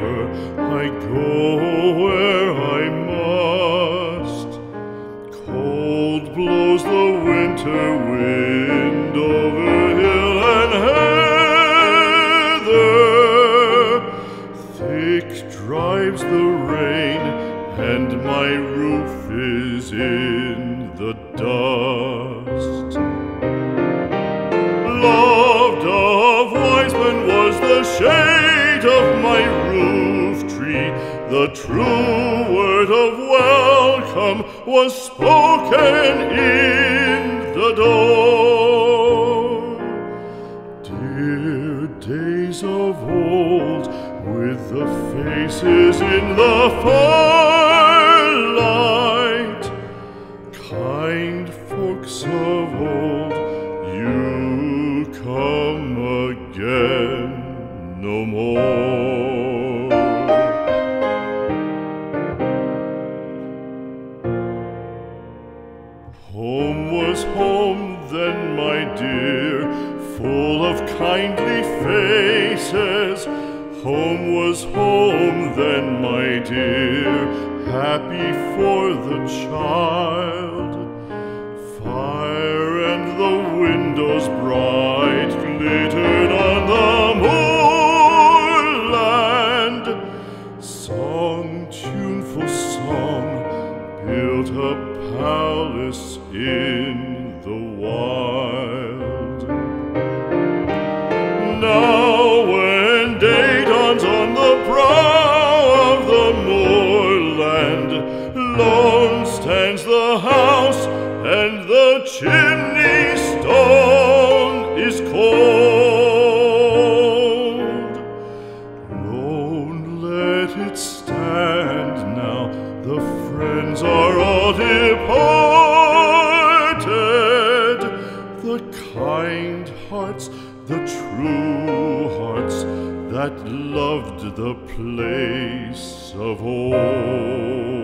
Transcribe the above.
river, I go where I must. Cold blows the winter wind over hill and heather. Thick drives the rain, and my roof is in the dust. Loved of wise men was the shade of my roof tree. The true word of welcome was spoken in the door. Dear days of old, with the faces in the firelight, kind folks of old, you come again no more. Home was home then, my dear, full of kindly faces. Home was home then, my dear, happy for the child. Fire and the windows bright glittered on the moorland. Song, tuneful song, built a palace in the wild. Now when day dawns on the brow of the moorland, lone stands the house, and the chimney stone is cold. Lone, let it stand now, the friends are all departed. The kind hearts, the true hearts, that loved the place of old.